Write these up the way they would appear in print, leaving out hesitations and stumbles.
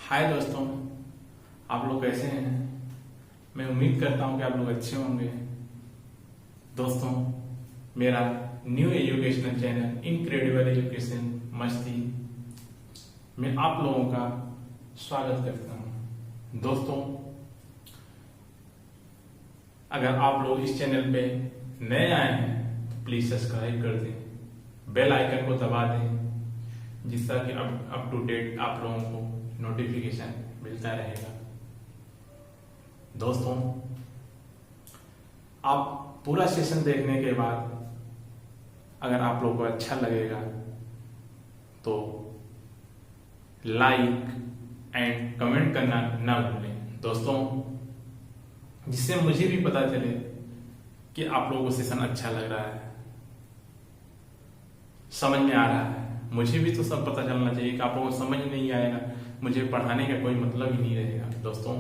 हाय दोस्तों, आप लोग कैसे हैं। मैं उम्मीद करता हूं कि आप लोग अच्छे होंगे। दोस्तों, मेरा new educational channel incredible education मस्ती में आप लोगों का स्वागत करता हूं। दोस्तों, अगर आप लोग इस चैनल पे नए आए हैं तो प्लीज सब्सक्राइब कर दें, बेल आइकन को दबा दें, जिससे कि अप टू डेट आप लोगों को नोटिफिकेशन मिलता रहेगा। दोस्तों, आप पूरा सेशन देखने के बाद अगर आप लोगों को अच्छा लगेगा तो लाइक एंड कमेंट करना ना भूलें दोस्तों, जिससे मुझे भी पता चले कि आप लोगों को सेशन अच्छा लग रहा है, समझ में आ रहा है। मुझे भी तो सब पता चलना चाहिए कि आप लोगों को समझ नहीं आएगा, मुझे पढ़ाने का कोई मतलब ही नहीं रहेगा दोस्तों।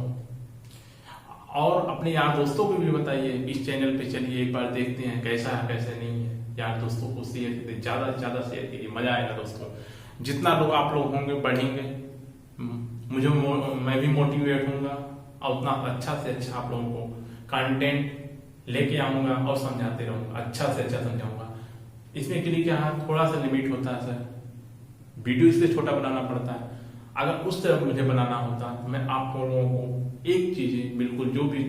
और अपने यार दोस्तों को भी बताइए, इस चैनल पे चलिए एक बार देखते हैं कैसा है कैसा नहीं है। यार दोस्तों को शेयर कीजिए, ज्यादा से ज्यादा शेयर कीजिए, मजा आएगा दोस्तों। जितना लोग आप लोग होंगे पढ़ेंगे, मैं भी मोटिवेट होऊंगा और उतना अच्छा से अच्छा आप लोगों को कंटेंट लेके आऊंगा और समझाते रहूंगा, अच्छा से अच्छा समझाऊंगा। इसमें के लिए क्या थोड़ा सा लिमिट होता है सर, वीडियो इसलिए छोटा बनाना पड़ता है। अगर उस तरह मुझे बनाना होता तो मैं आप लोगों को एक चीज बिल्कुल जो भी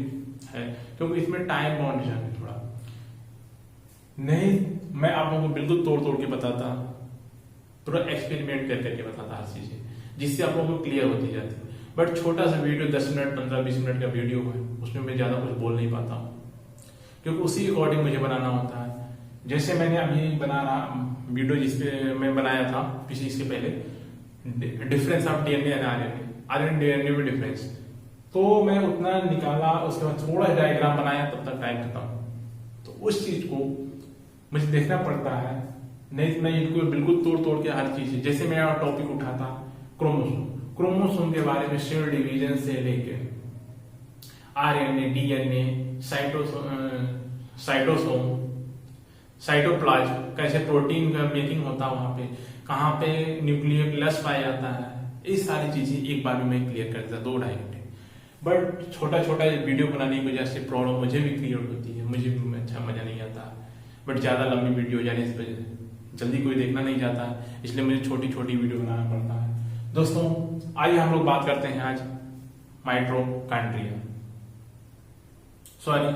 है, क्योंकि इसमें टाइम बाउंडेशन है थोड़ा, नहीं मैं आप लोगों को बिल्कुल तोड़ तोड़ के बताता, पूरा एक्सपेरिमेंट कर करके बताता हर चीजें, जिससे आप लोगों को क्लियर होती जाती। बट छोटा सा वीडियो 10 मिनट 15-20 मिनट का वीडियो है, उसमें मैं ज्यादा कुछ बोल नहीं पाता हूँ, क्योंकि उसी अकॉर्डिंग मुझे बनाना होता है। जैसे मैंने अभी बना रहा वीडियो जिसपे मैं बनाया था पिछले इसके पहले, difference of DNA and RNA DNA में डिफरेंस, तो मैं उतना निकाला, उसके बाद थोड़ा डायग्राम बनाया, तब तक टाइम खत्म। तो उस चीज को मुझे देखना पड़ता है, नहीं तो मैं इनको बिल्कुल तोड़ तोड़ के हर चीज, जैसे मैं टॉपिक उठाता क्रोमोसोम के बारे में, सेल डिवीजन से लेके आरएनए डीएनए साइटोसोम साइटोप्लाज्म, कैसे प्रोटीन का मेकिंग होता है, वहां पे कहाँ पे न्यूक्लियोलस पाया जाता है, ये सारी चीजें एक बार में मैं क्लियर कर देता 2-2.5 घंटे। बट छोटा छोटा वीडियो बनाने की वजह से प्रॉब्लम मुझे भी क्लियर होती है, मुझे भी अच्छा मजा नहीं आता। बट ज्यादा लंबी वीडियो जाने से जल्दी कोई देखना नहीं चाहता, इसलिए मुझे छोटी छोटी वीडियो बनाना पड़ता है। दोस्तों, आइए हम लोग बात करते हैं आज माइटोकॉन्ड्रिया, सॉरी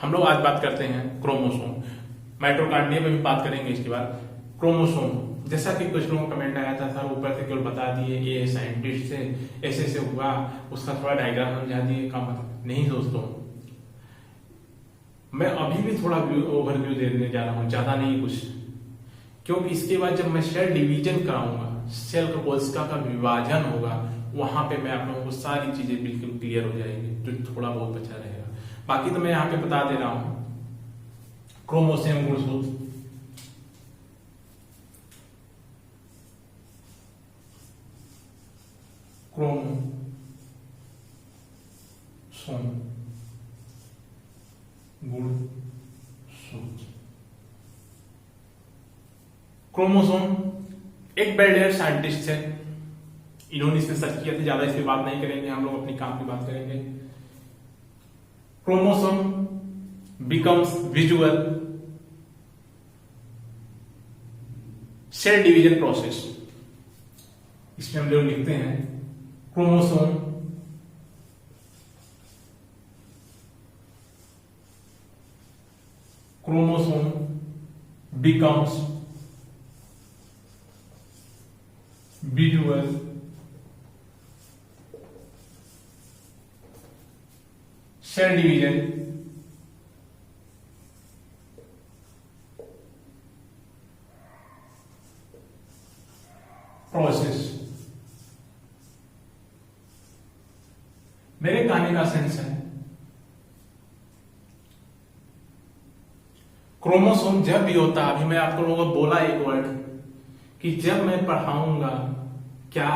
हम लोग आज बात करते हैं क्रोमोसोम। माइटोकॉन्ड्रिया में भी बात करेंगे इसके बाद। क्रोमोसोम, जैसा कि कुछ लोगों का कमेंट आया था सर ऊपर से केवल बता दिए, ये साइंटिस्ट से ऐसे से हुआ, उसका थोड़ा डायग्राम समझा दिए, का मतलब नहीं दोस्तों। मैं अभी भी थोड़ा ओवरव्यू देने जा रहा हूं, ज्यादा नहीं कुछ, क्योंकि इसके बाद जब मैं सेल डिवीजन कराऊंगा, सेल का कोशिका का विभाजन होगा, वहां पे मैं आप लोगों को सारी चीजें बिल्कुल क्लियर हो जाएगी, जो थोड़ा बहुत बचा रहेगा। बाकी तो मैं यहाँ पे बता दे रहा हूं। क्रोमोसोम गुणसूत्र, क्रोमोसोम गुणसूत्र। क्रोमोसोम एक बेल्डियर साइंटिस्ट है, इन्होंने इसमें सर्च किया था, ज्यादा इस पे बात नहीं करेंगे, हम लोग अपनी काम की बात करेंगे। Chromosome becomes visual cell division process. इसमें हम लोग लिखते हैं chromosome becomes visual cell division process. मेरे कहने का सेंस है, क्रोमोसोम जब भी होता है, अभी मैं आप लोगों को बोला एक वर्ड कि जब मैं पढ़ाऊंगा क्या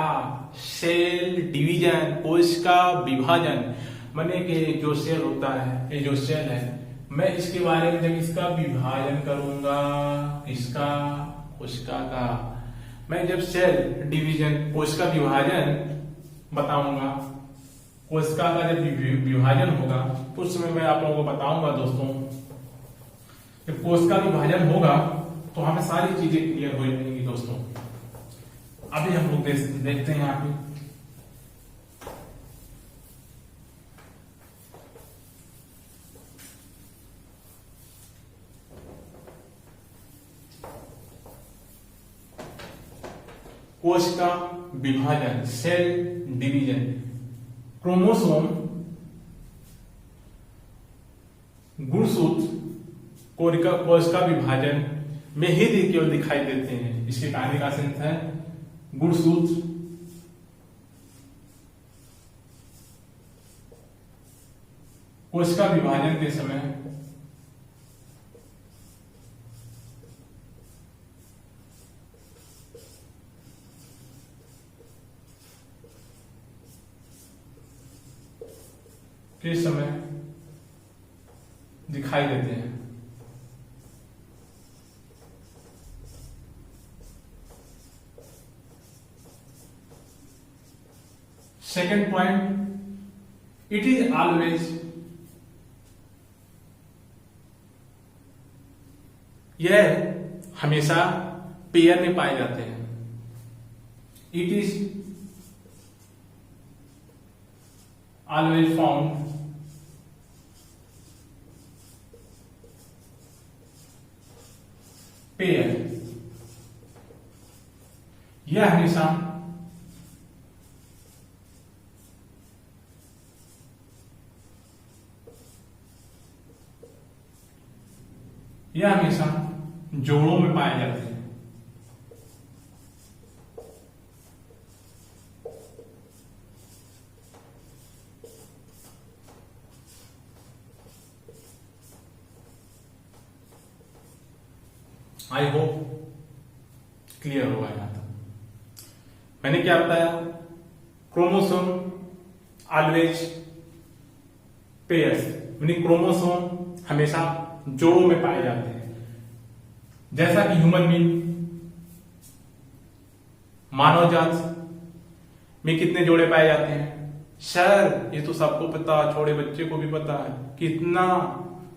सेल डिवीजन, कोशिका विभाजन, माने कि जो सेल होता है, ये जो सेल है, मैं इसके बारे में जब इसका विभाजन करूंगा, इसका कोशिका का, मैं जब सेल डिवीजन कोशिका विभाजन बताऊंगा, कोशिका का जब विभाजन होगा उस समय मैं आप लोगों को बताऊंगा दोस्तों। जब कोशिका विभाजन होगा तो हमें सारी चीजें क्लियर हो जाएंगी दोस्तों। अभी हम लोग देखते हैं यहाँ पे कोशिका विभाजन, सेल डिवीजन। क्रोमोसोम गुणसूत्र कोशिका विभाजन में ही केवल दिखाई देते हैं। इसके कार्य का सिद्ध है गुणसूत्र कोशिका विभाजन के समय दिखाई देते हैं। Second point, it is always, यह हमेशा पेयर में पाए जाते हैं। It is always found pair, यह हमेशा जोड़ों में पाए जाते हैं। आई होप क्लियर होगा यहां तक। मैंने क्या बताया, क्रोमोसोम ऑलवेज पेयर्स, यानी क्रोमोसोम हमेशा जोड़ों में पाए जाते हैं। जैसा कि ह्यूमन बीइंग, मानव जात में कितने जोड़े पाए जाते हैं? सर ये तो सबको पता, छोटे बच्चे को भी पता है। कितना?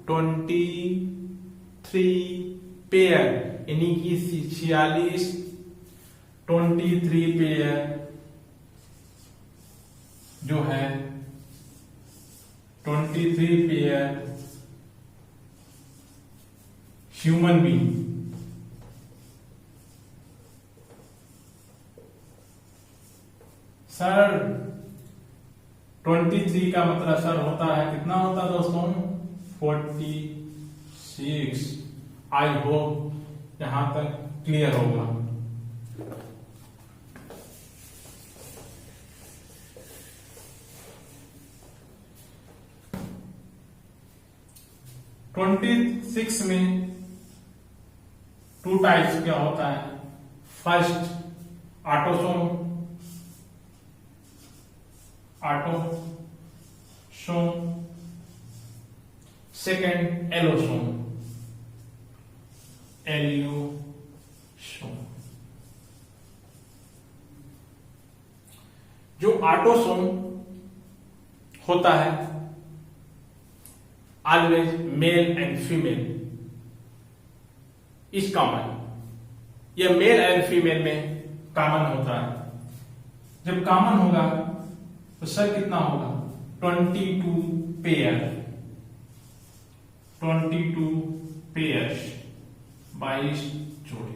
23 पेयर, यानी कि 46, 23 पेयर जो है 23 पेयर ह्यूमन बीइंग सर 23 का मतलब सर होता है, कितना होता है दोस्तों? 46। आई होप यहां तक क्लियर होगा। ट्वेंटी 26 में 2 टाइप्स क्या होता है? First autosome second allosome. जो ऑटोसोम होता है always male and female is common. यह मेल एंड फीमेल में कॉमन होता है। जब कॉमन होगा तो सर कितना होगा? 22 पेयर, 22 पेयर्स, 22 जोड़े।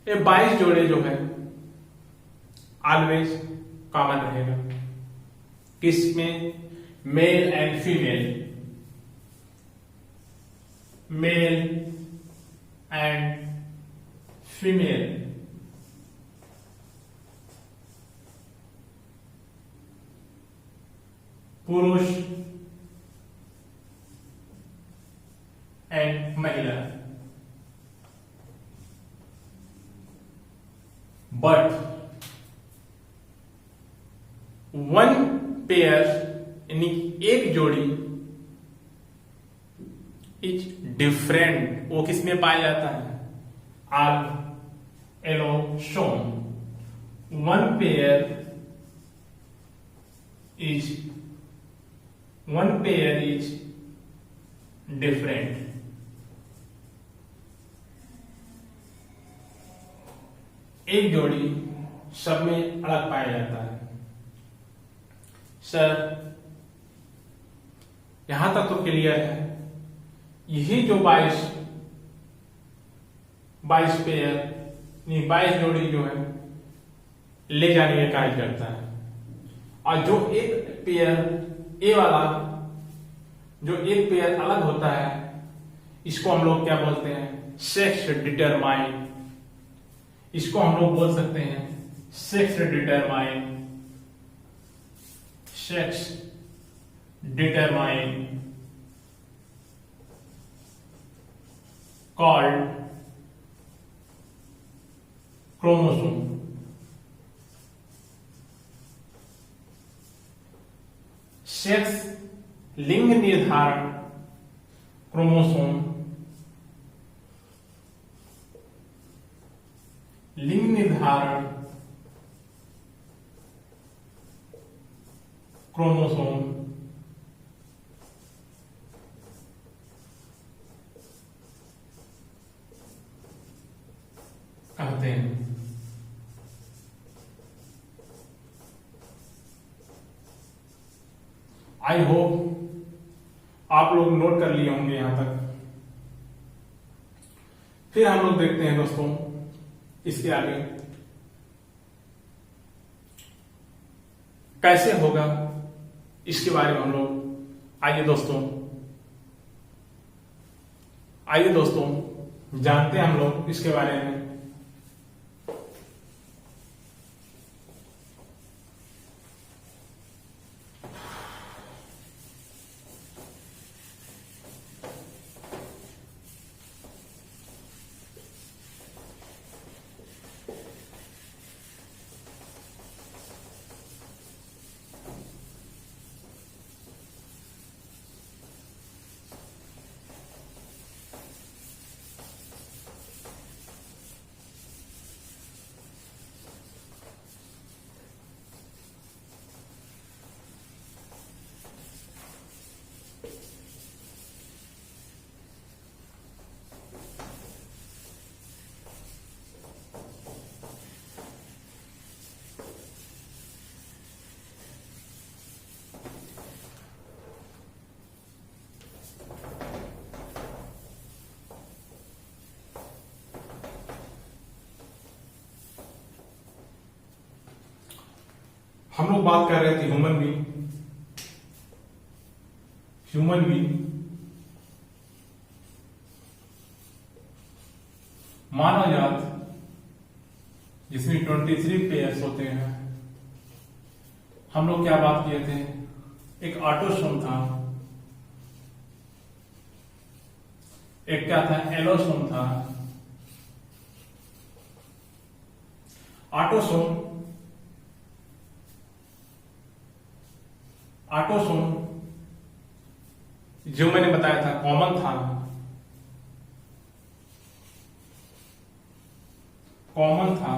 ये 22 जोड़े जो है ऑलवेज कॉमन रहेगा। किसमें? Male and female, male and female. पुरुष एंड महिला। बट वन पेयर यानी एक जोड़ी इज डिफरेंट। वो किसमें पाया जाता है? Allosome. one pair is different. एक जोड़ी सब में अलग पाया जाता है। सर यहां तक तो क्लियर है। यही जो 22 पेयर 22 जोड़ी जो है ले जाने का कार्य करता है, और जो एक पेयर ए वाला जो एक पेयर अलग होता है इसको हम लोग क्या बोलते हैं? Sex determine. इसको हम लोग बोल सकते हैं sex determine called chromosome. Sex link निर्धारण क्रोमोसोम, लिंग निर्धारण क्रोमोसोम कहते हैं। आई होप आप लोग नोट कर लिए होंगे यहां तक। फिर हम लोग देखते हैं दोस्तों इसके आगे कैसे होगा, इसके बारे में हम लोग आइए दोस्तों जानते हैं हम लोग इसके बारे में। हम लोग बात कर रहे थे ह्यूमन बीइंग मानव जात जिसमें 23 पेयर्स होते हैं। हम लोग क्या बात किए थे? एक ऑटोसोम था, एक क्या था? एलोसोम था। ऑटोसोम जो मैंने बताया था कॉमन था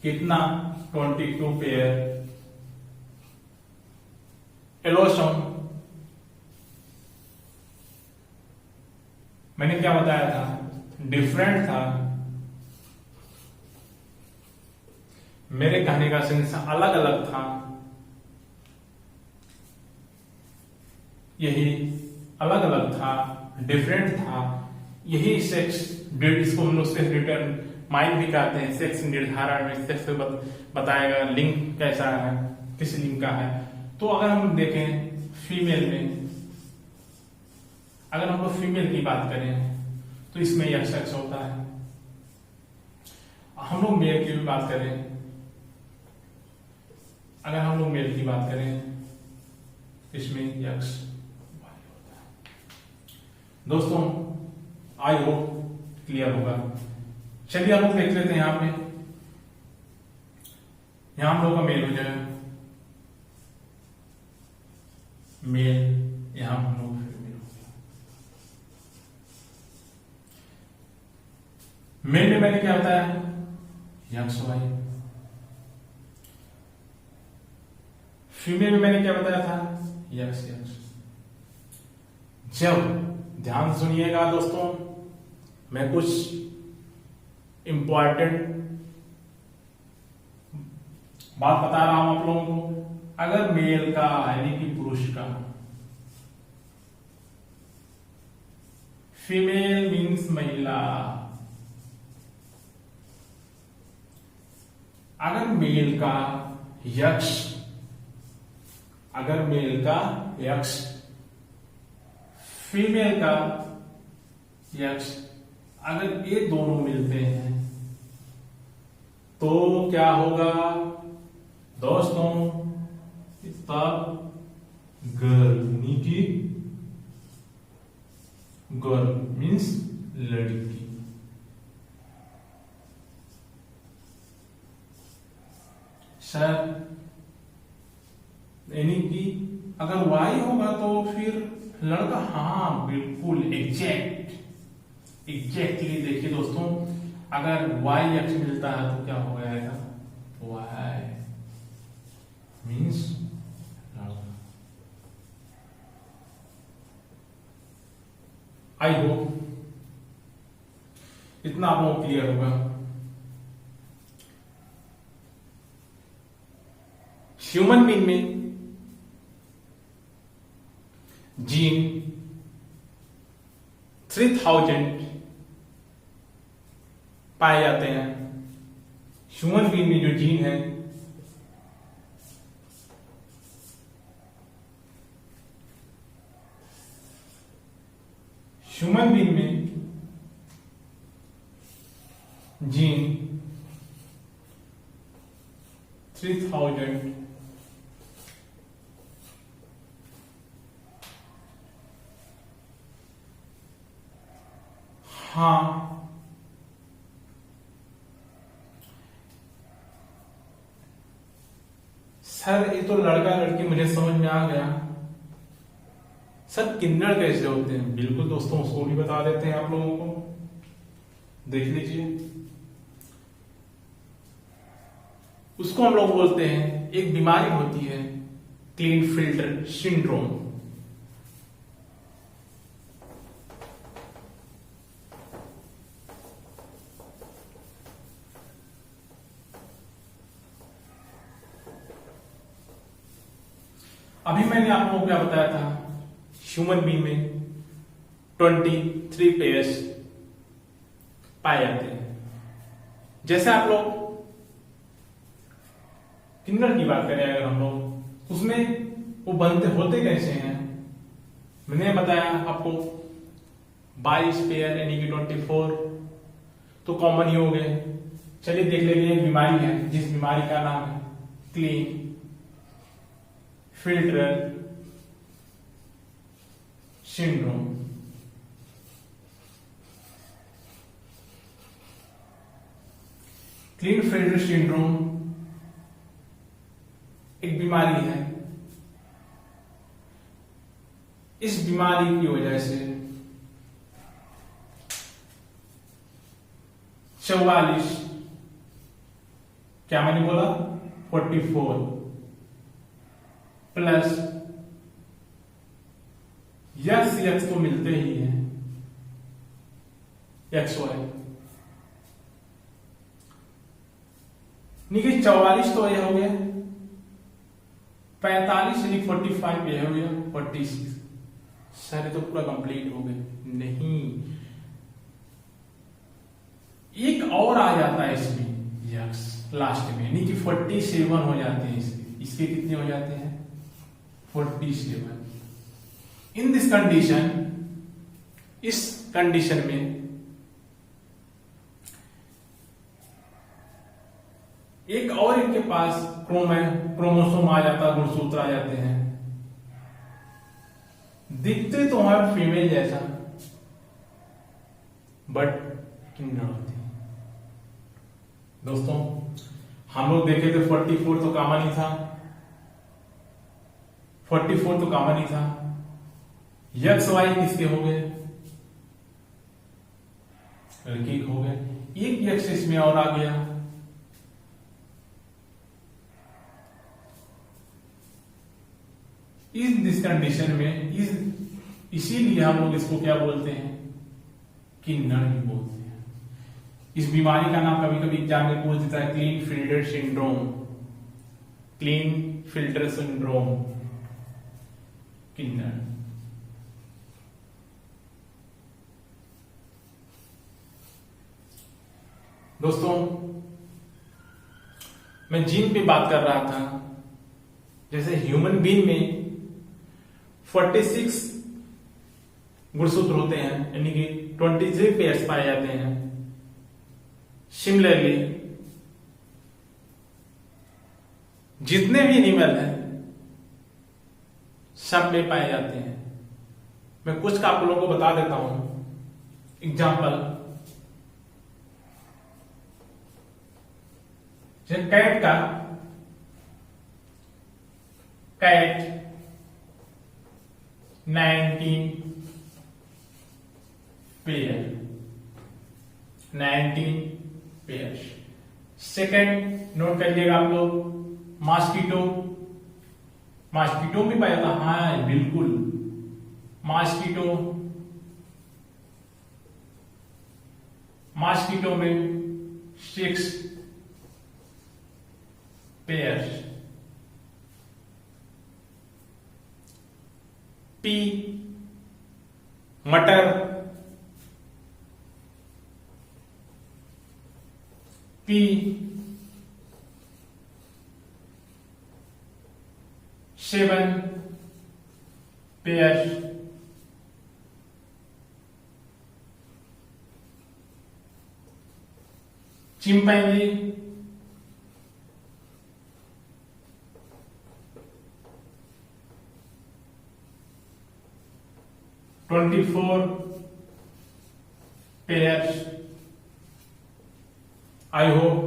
कितना? 22 पेयर। एलोसोम मैंने क्या बताया था? डिफरेंट था। मेरे कहने का सेंस अलग अलग था। यही अलग अलग था, डिफरेंट था। यही सेक्स, इसको हम लोग सेक्स डिटरमाइन भी कहते हैं। सेक्स निर्धारण में सेक्स बताएगा लिंग कैसा है, किस लिंग का है। तो अगर हम देखें फीमेल में, अगर हम लोग फीमेल की बात करें तो इसमें यह सेक्स होता है। हम लोग मेल की भी बात करें, अगर हम लोग मेल की बात करें इसमें यक्स होता है। दोस्तों आई होप क्लियर होगा। चलिए हम लोग देख लेते हैं। यहां पे यहां हम लोग का मेल हो जाएगा मेल, यहां हम लोग फीमेल हो गया। मेल में मैंने क्या बताया? X Y. फीमेल में मैंने क्या बताया था, यक्स यक्स। जब ध्यान सुनिएगा दोस्तों, मैं कुछ इंपॉर्टेंट बात बता रहा हूं आप लोगों को। अगर मेल का यानी कि पुरुष का, फीमेल मीन्स महिला, अगर मेल का यक्स, अगर मेल का यक्स, फीमेल का यक्स, अगर ये दोनों मिलते हैं तो क्या होगा दोस्तों, तब गर्ल, यानी कि गर्ल मीन्स लड़की। सर यानी कि अगर वाई होगा तो फिर लड़का, हाँ बिल्कुल एग्जैक्टली देखिए दोस्तों, अगर वाई अक्ष मिलता है तो क्या हो जाएगा, वाई मीन्स लड़का। आई होप इतना आप लोगों को क्लियर होगा। ह्यूमन बीइंग में जीन 3000 पाए जाते हैं। ह्यूमन बीइंग में जो जीन है ह्यूमन बीइंग में जीन 3000 हाँ सर ये तो लड़का लड़की मुझे समझ में आ गया, सर किन्नर कैसे होते हैं? बिल्कुल दोस्तों, उसको भी बता देते हैं आप लोगों को, देख लीजिए। उसको हम लोग बोलते हैं, एक बीमारी होती है क्लीनफील्ड सिंड्रोम। अभी मैंने आप लोगों को क्या बताया था, ह्यूमन बीइंग में 23 पेयर्स पाए जाते हैं। जैसे आप लोग किन्नर की बात करें अगर हम लोग, उसमें वो बनते होते कैसे हैं, मैंने बताया आपको 22 पेयर यानी कि 24 तो कॉमन ही हो गए। चलिए देख लेंगे, एक बीमारी है जिस बीमारी का नाम है Klinefelter syndrome. Klinefelter syndrome एक बीमारी है। इस बीमारी की वजह से 44, क्या मैंने बोला, 44 प्लस यक्स तो मिलते ही है, एक्स वाई, यानी 44 तो यह हो गया, 45 यानी 45 यह हो गया, 46। सारे तो पूरा कंप्लीट हो गए। नहीं, एक और आ जाता है इसमें यक्स लास्ट में, यानी कि 47 हो जाते हैं इसके कितने हो जाते हैं, 47। इन दिस कंडीशन, इस कंडीशन में एक और इनके पास क्रोमोसोम आ जाता, गुणसूत्र आ जाते हैं, दिखते तो हर फीमेल जैसा बट किन्नर होते हैं। दोस्तों हम लोग देखे थे 44 तो कॉमन ही था, 44 तो कॉमन ही था। यक्स वाई किसके हो गए, लड़की हो गए। एक यक्स इसमें और आ गया, इस दिस कंडीशन में इसीलिए हम लोग इसको क्या बोलते हैं, किन्नर भी बोलते हैं। इस बीमारी का नाम कभी कभी एग्जाम में पूछ देता है Klinefelter syndrome, Klinefelter syndrome, किन्नर। दोस्तों मैं जीन पे बात कर रहा था। जैसे ह्यूमन बीइंग में 46 गुणसूत्र होते हैं, यानी कि 23 पेयर्स पाए जाते हैं। सिमिलरली जितने भी एनिमल हैं सब में पाए जाते हैं। मैं कुछ का आप लोगों को बता देता हूं। एग्जाम्पल, कैट का cat 19 pair, 19 pair. Second note करिएगा आप लोग, मॉस्किटो, मॉस्किटो भी पाया था, हाँ बिल्कुल, मॉस्किटो, मॉस्किटो में 6 पेयर। पी मटर, P 7 pair. Chimpanzee 24 pair. I hope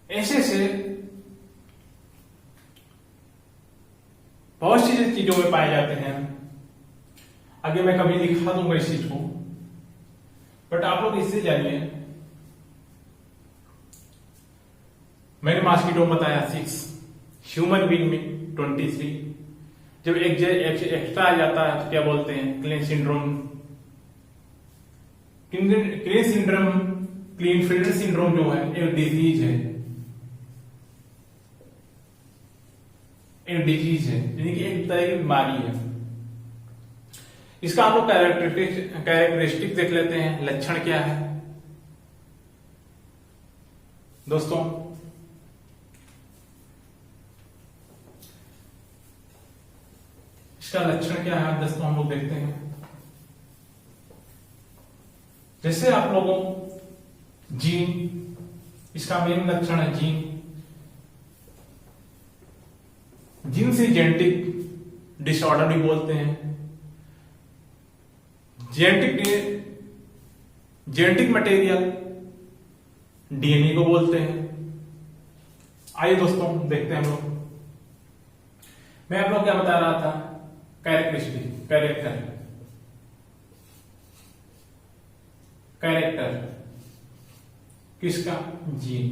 ऐसे से बहुत सी चीजों में पाए जाते हैं। आगे मैं कभी दिखा दूंगा इस चीज को, बट आप लोग इससे जानिए। मैंने मॉस्किटो बताया 6, ह्यूमन बीइंग में 23। जब एक एक्स्ट्रा आ जाता है तो क्या बोलते हैं, clean syndrome. Clean syndrome, Klinefelter syndrome जो है एक डिजीज है, एक डिजीज है, यानी कि एक तरह की बीमारी है। इसका आप लोग कैरेक्टरिस्टिक देख लेते हैं, लक्षण क्या है दोस्तों। इसका लक्षण क्या है दोस्तों, हम लोग देखते हैं। जैसे आप लोगों जीन, इसका मेन लक्षण है जीन। जीन से जेनेटिक डिसऑर्डर भी बोलते हैं। जेनेटिक मटेरियल डीएनए को बोलते हैं। आइए दोस्तों देखते हैं हम लोग। मैं आप लोग क्या बता रहा था, कैरेक्टरिस्टिक, कैरेक्टर किसका, जीन।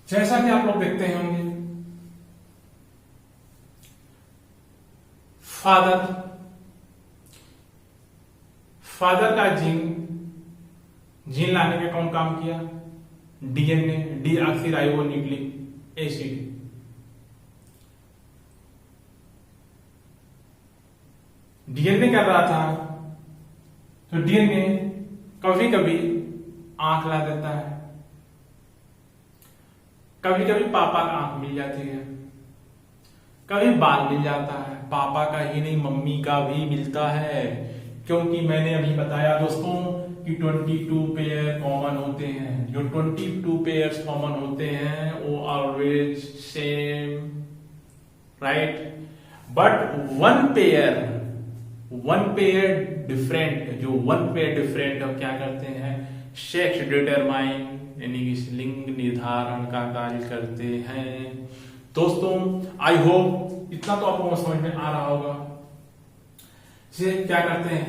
जैसा कि आप लोग देखते होंगे, फादर का जीन लाने का कौन काम किया, डीएनए, डीऑक्सीराइबोन्यूक्लिक एसिड। डीएनए कर रहा था, तो डीएनए कभी कभी आंख ला देता है, कभी कभी पापा का आंख मिल जाती है, कभी बाल मिल जाता है। पापा का ही नहीं मम्मी का भी मिलता है, क्योंकि मैंने अभी बताया दोस्तों कि 22 पेयर कॉमन होते हैं। जो 22 पेयर्स कॉमन होते हैं वो always same, right. But one pair different, जो वन पेयर डिफरेंट अब क्या करते हैं, सेक्स डिटरमाइन, यानी कि लिंग निर्धारण का कार्य करते हैं। दोस्तों आई होप इतना तो आपको समझ में आ रहा होगा। क्या करते हैं,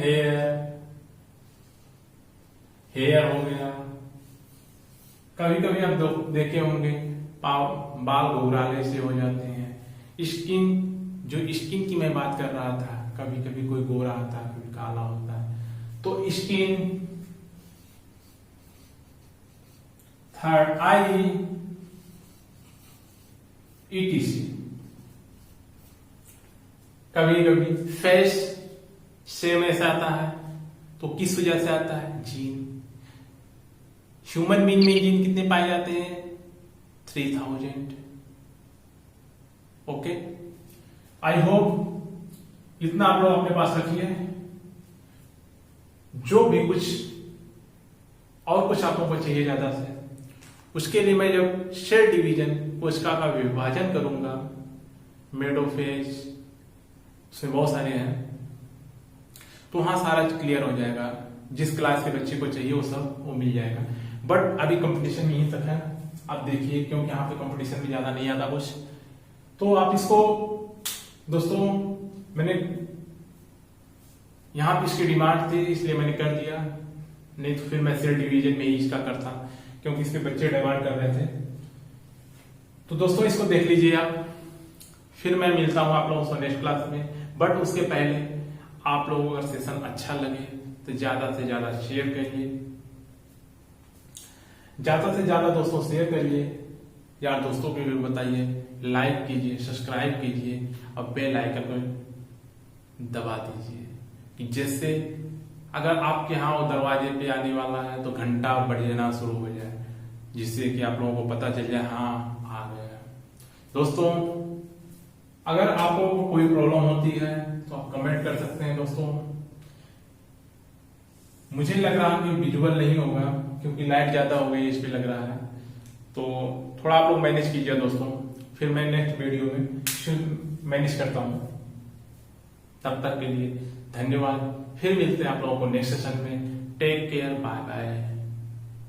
हेयर हो गया, कभी कभी आप देखे होंगे बाल घुंघराले से हो जाते हैं। स्किन की मैं बात कर रहा था, कभी कभी कोई गोरा आता है, कभी काला होता है। तो स्किन, थर्ड आई, ETC। कभी कभी फेस सेम ऐसा आता है, तो किस वजह से आता है? जीन। ह्यूमन बीइंग में जीन कितने पाए जाते हैं? 3000। ओके, आई होप इतना आप लोग अपने पास रखिए। जो भी कुछ और कुछ आप लोगों को चाहिए ज्यादा से, उसके लिए मैं जब सेल डिवीजन कोशिका का विभाजन करूंगा, मेडोफेज, उसमें बहुत सारे हैं, तो वहां सारा क्लियर हो जाएगा। जिस क्लास के बच्चे को चाहिए वो सब वो मिल जाएगा। बट अभी कंपटीशन में यहीं तक है, आप देखिए, क्योंकि यहाँ पे कंपटीशन में ज्यादा नहीं आता कुछ। तो आप इसको दोस्तों, मैंने यहाँ पे इसकी डिमांड थी इसलिए मैंने कर दिया, नहीं तो फिर मैं सेल डिवीजन में ही इसका करता, क्योंकि इसके बच्चे डिमांड कर रहे थे। तो दोस्तों इसको देख लीजिए आप, फिर मैं मिलता हूं आप लोगों से नेक्स्ट क्लास में। बट उसके पहले आप लोगों को अगर सेशन अच्छा लगे तो ज्यादा से ज्यादा शेयर करिए, ज्यादा से ज्यादा दोस्तों शेयर करिए, यार दोस्तों को भी बताइए, लाइक कीजिए, सब्सक्राइब कीजिए और बेल आइकन को दबा दीजिए, कि जिससे अगर आपके यहाँ वो दरवाजे पे आने वाला है तो घंटा बजना शुरू हो जाए, जिससे कि आप लोगों को पता चल जाए हाँ आ गया। दोस्तों अगर आप लोगों को कोई प्रॉब्लम होती है तो आप कमेंट कर सकते हैं। दोस्तों मुझे लग रहा है कि विजुअल नहीं होगा, क्योंकि लाइट ज्यादा हो गई इस पे लग रहा है, तो थोड़ा आप लोग मैनेज कीजिए दोस्तों। फिर मैं नेक्स्ट वीडियो में मैनेज करता हूं। तब तक के लिए धन्यवाद। फिर मिलते हैं आप लोगों को नेक्स्ट सेशन में। Take care, bye bye.